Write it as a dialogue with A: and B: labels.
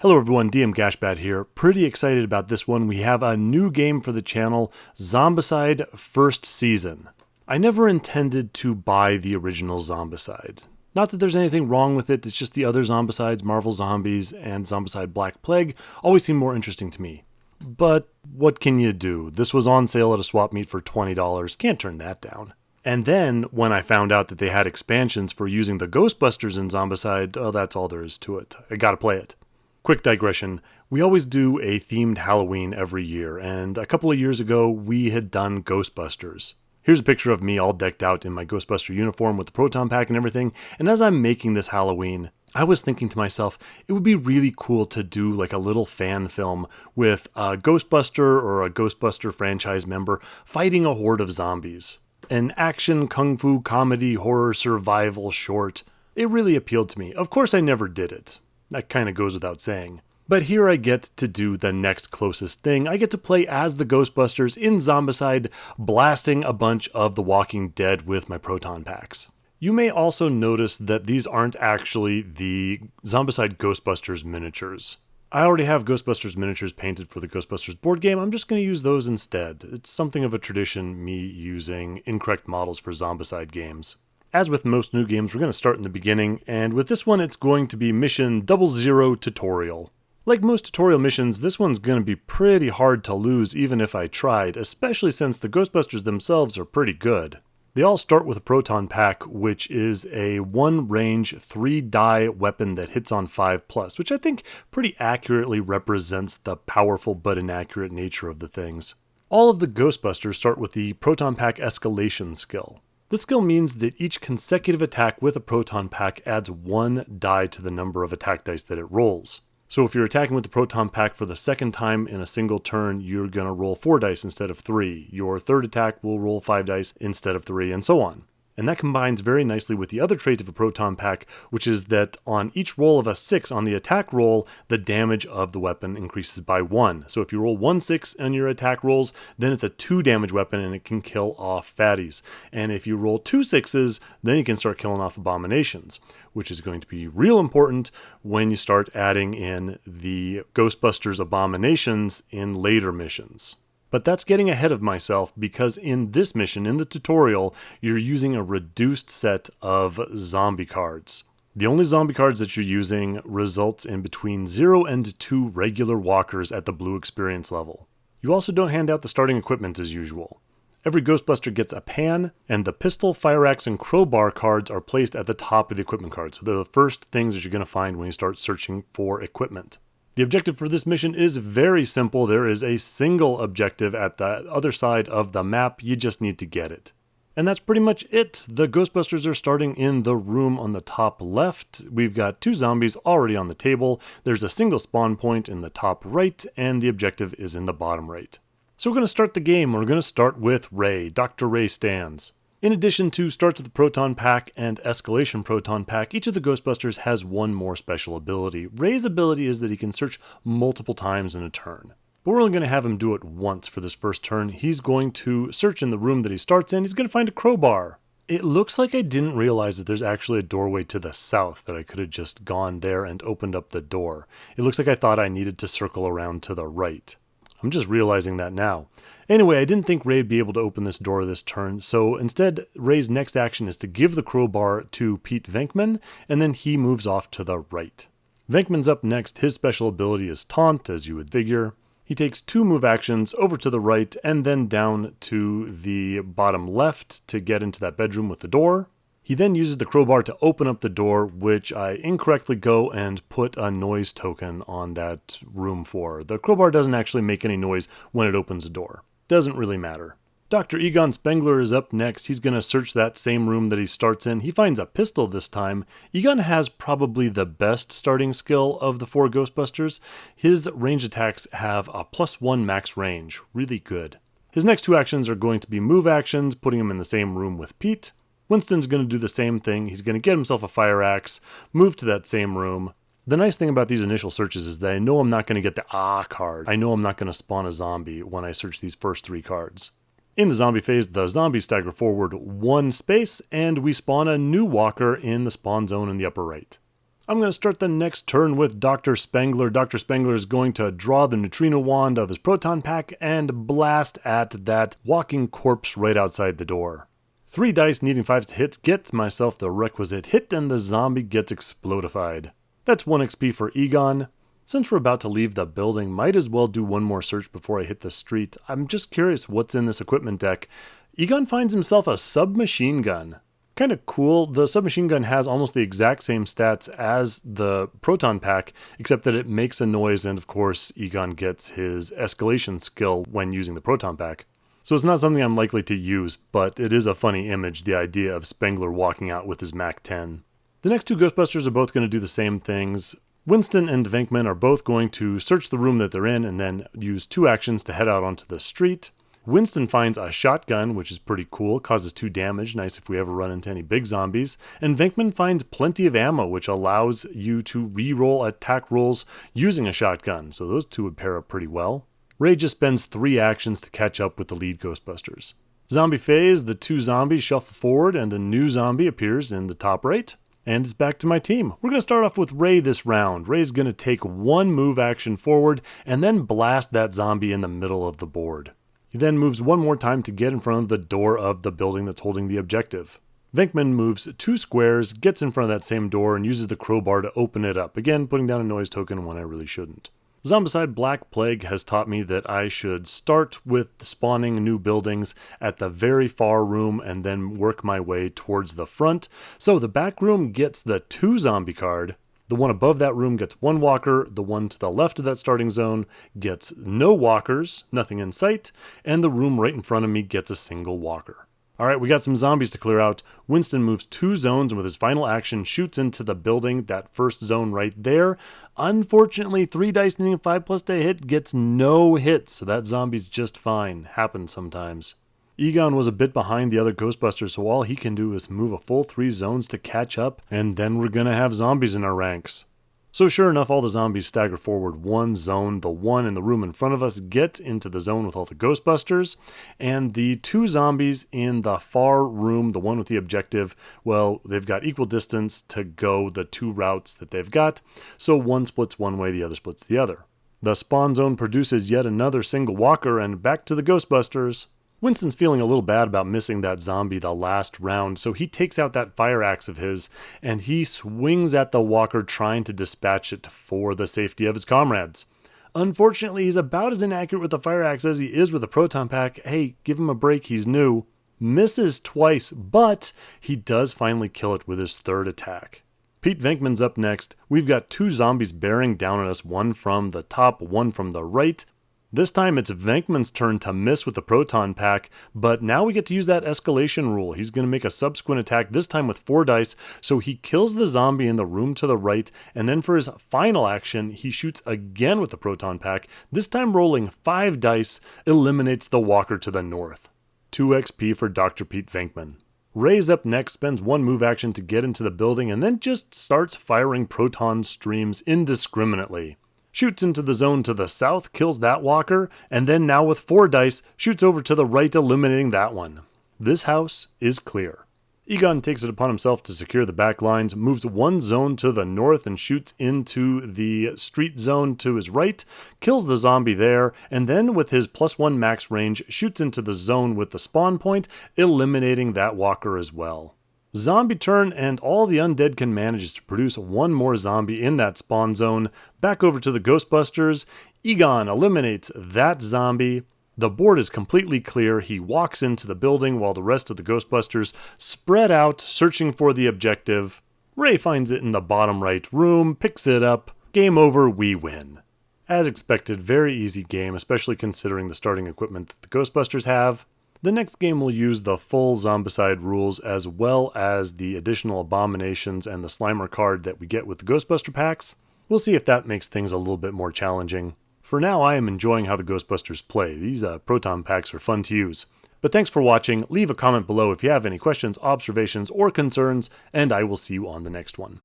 A: Hello everyone, DM Gashbad here. Pretty excited about this one. We have a new game for the channel, Zombicide First Season. I never intended to buy the original Zombicide. Not that there's anything wrong with it, it's just the other Zombicides, Marvel Zombies, and Zombicide Black Plague always seem more interesting to me. But what can you do? This was on sale at a swap meet for $20, can't turn that down. And then, when I found out that they had expansions for using the Ghostbusters in Zombicide, oh, that's all there is to it. I gotta play it. Quick digression, we always do a themed Halloween every year, and a couple of years ago we had done Ghostbusters. Here's a picture of me all decked out in my Ghostbuster uniform with the proton pack and everything, and as I'm making this Halloween, I was thinking to myself, it would be really cool to do like a little fan film with a Ghostbuster or a Ghostbuster franchise member fighting a horde of zombies. An action, kung fu, comedy, horror, survival short. It really appealed to me. Of course I never did it. That kind of goes without saying. But here I get to do the next closest thing. I get to play as the Ghostbusters in Zombicide, blasting a bunch of The Walking Dead with my proton packs. You may also notice that these aren't actually the Zombicide Ghostbusters miniatures. I already have Ghostbusters miniatures painted for the Ghostbusters board game. I'm just going to use those instead. It's something of a tradition, me using incorrect models for Zombicide games. As with most new games, we're going to start in the beginning, and with this one it's going to be Mission 00 Tutorial. Like most tutorial missions, this one's going to be pretty hard to lose even if I tried, especially since the Ghostbusters themselves are pretty good. They all start with a proton pack, which is a 1-range, 3-die weapon that hits on 5+, which I think pretty accurately represents the powerful but inaccurate nature of the things. All of the Ghostbusters start with the proton pack Escalation skill. This skill means that each consecutive attack with a proton pack adds 1 die to the number of attack dice that it rolls. So if you're attacking with the proton pack for the second time in a single turn, you're going to roll 4 dice instead of 3. Your third attack will roll 5 dice instead of 3, and so on. And that combines very nicely with the other trait of a proton pack, which is that on each roll of a 6 on the attack roll, the damage of the weapon increases by 1. So if you roll 1 6 on your attack rolls, then it's a 2 damage weapon and it can kill off fatties. And if you roll 2 6s, then you can start killing off abominations, which is going to be real important when you start adding in the Ghostbusters abominations in later missions. But that's getting ahead of myself because in this mission, in the tutorial, you're using a reduced set of zombie cards. The only zombie cards that you're using results in between 0 and 2 regular walkers at the blue experience level. You also don't hand out the starting equipment as usual. Every Ghostbuster gets a pan, and the pistol, fire axe, and crowbar cards are placed at the top of the equipment card. So they're the first things that you're going to find when you start searching for equipment. The objective for this mission is very simple. There is a single objective at the other side of the map. You just need to get it. And that's pretty much it. The Ghostbusters are starting in the room on the top left. We've got 2 zombies already on the table. There's a single spawn point in the top right, and the objective is in the bottom right. So we're going to start the game. We're going to start with Ray. Dr. Ray stands. In addition to starts with the proton pack and escalation proton pack, each of the Ghostbusters has one more special ability. Ray's ability is that he can search multiple times in a turn. But we're only going to have him do it once for this first turn. He's going to search in the room that he starts in. He's going to find a crowbar. It looks like I didn't realize that there's actually a doorway to the south, that I could have just gone there and opened up the door. It looks like I thought I needed to circle around to the right. I'm just realizing that now. Anyway, I didn't think Ray would be able to open this door this turn, so instead Ray's next action is to give the crowbar to Pete Venkman, and then he moves off to the right. Venkman's up next. His special ability is Taunt, as you would figure. He takes 2 move actions over to the right and then down to the bottom left to get into that bedroom with the door. He then uses the crowbar to open up the door, which I incorrectly go and put a noise token on that room for. The crowbar doesn't actually make any noise when it opens a door. Doesn't really matter. Dr. Egon Spengler is up next. He's going to search that same room that he starts in. He finds a pistol this time. Egon has probably the best starting skill of the 4 Ghostbusters. His range attacks have a +1 max range. Really good. His next 2 actions are going to be move actions, putting him in the same room with Pete. Winston's going to do the same thing. He's going to get himself a fire axe, move to that same room. The nice thing about these initial searches is that I know I'm not going to get the card. I know I'm not going to spawn a zombie when I search these first 3 cards. In the zombie phase, the zombies stagger forward 1 space, and we spawn a new walker in the spawn zone in the upper right. I'm going to start the next turn with Dr. Spengler. Dr. Spengler is going to draw the neutrino wand of his proton pack and blast at that walking corpse right outside the door. 3 dice needing 5 to hit gets myself the requisite hit, and the zombie gets explodified. That's 1 XP for Egon. Since we're about to leave the building, might as well do one more search before I hit the street. I'm just curious what's in this equipment deck. Egon finds himself a submachine gun. Kind of cool. The submachine gun has almost the exact same stats as the proton pack, except that it makes a noise, and of course Egon gets his escalation skill when using the proton pack. So it's not something I'm likely to use, but it is a funny image, the idea of Spengler walking out with his MAC-10. The next 2 Ghostbusters are both going to do the same things. Winston and Venkman are both going to search the room that they're in and then use 2 actions to head out onto the street. Winston finds a shotgun, which is pretty cool, causes 2 damage, nice if we ever run into any big zombies. And Venkman finds plenty of ammo, which allows you to re-roll attack rolls using a shotgun, so those 2 would pair up pretty well. Ray just spends 3 actions to catch up with the lead Ghostbusters. Zombie phase, the 2 zombies shuffle forward and a new zombie appears in the top right. And it's back to my team. We're going to start off with Ray this round. Ray's going to take 1 move action forward and then blast that zombie in the middle of the board. He then moves 1 more time to get in front of the door of the building that's holding the objective. Venkman moves 2 squares, gets in front of that same door, and uses the crowbar to open it up, again putting down a noise token when I really shouldn't. Zombicide Black Plague has taught me that I should start with spawning new buildings at the very far room and then work my way towards the front. So the back room gets the 2 zombie card, the one above that room gets 1 walker, the one to the left of that starting zone gets no walkers, nothing in sight, and the room right in front of me gets a single walker. Alright, we got some zombies to clear out. Winston moves 2 zones and with his final action shoots into the building, that first zone right there. Unfortunately, 3 dice needing 5+ to hit gets no hits, so that zombie's just fine. Happens sometimes. Egon was a bit behind the other Ghostbusters, so all he can do is move a full 3 zones to catch up, and then we're gonna have zombies in our ranks. So sure enough, all the zombies stagger forward 1 zone. The one in the room in front of us get into the zone with all the Ghostbusters, and the 2 zombies in the far room, the one with the objective, well, they've got equal distance to go the 2 routes that they've got, so one splits one way, the other splits the other. The spawn zone produces yet another single walker, and back to the Ghostbusters. Winston's feeling a little bad about missing that zombie the last round, so he takes out that fire axe of his, and he swings at the walker trying to dispatch it for the safety of his comrades. Unfortunately, he's about as inaccurate with the fire axe as he is with the proton pack. Hey, give him a break, he's new. Misses twice, but he does finally kill it with his 3rd attack. Pete Venkman's up next. We've got 2 zombies bearing down on us, one from the top, one from the right. This time it's Venkman's turn to miss with the proton pack, but now we get to use that escalation rule. He's going to make a subsequent attack, this time with 4 dice, so he kills the zombie in the room to the right, and then for his final action, he shoots again with the proton pack, this time rolling 5 dice, eliminates the walker to the north. 2 XP for Dr. Pete Venkman. Ray's up next, spends 1 move action to get into the building, and then just starts firing proton streams indiscriminately. Shoots into the zone to the south, kills that walker, and then now with 4 dice, shoots over to the right, eliminating that one. This house is clear. Egon takes it upon himself to secure the back lines, moves 1 zone to the north and shoots into the street zone to his right, kills the zombie there, and then with his +1 max range, shoots into the zone with the spawn point, eliminating that walker as well. Zombie turn, and all the undead can manage is to produce 1 more zombie in that spawn zone. Back over to the Ghostbusters. Egon eliminates that zombie. The board is completely clear. He walks into the building while the rest of the Ghostbusters spread out, searching for the objective. Ray finds it in the bottom right room, picks it up. Game over, we win. As expected, very easy game, especially considering the starting equipment that the Ghostbusters have. The next game will use the full Zombicide rules as well as the additional abominations and the Slimer card that we get with the Ghostbuster packs. We'll see if that makes things a little bit more challenging. For now, I am enjoying how the Ghostbusters play. These proton packs are fun to use. But thanks for watching. Leave a comment below if you have any questions, observations, or concerns, and I will see you on the next one.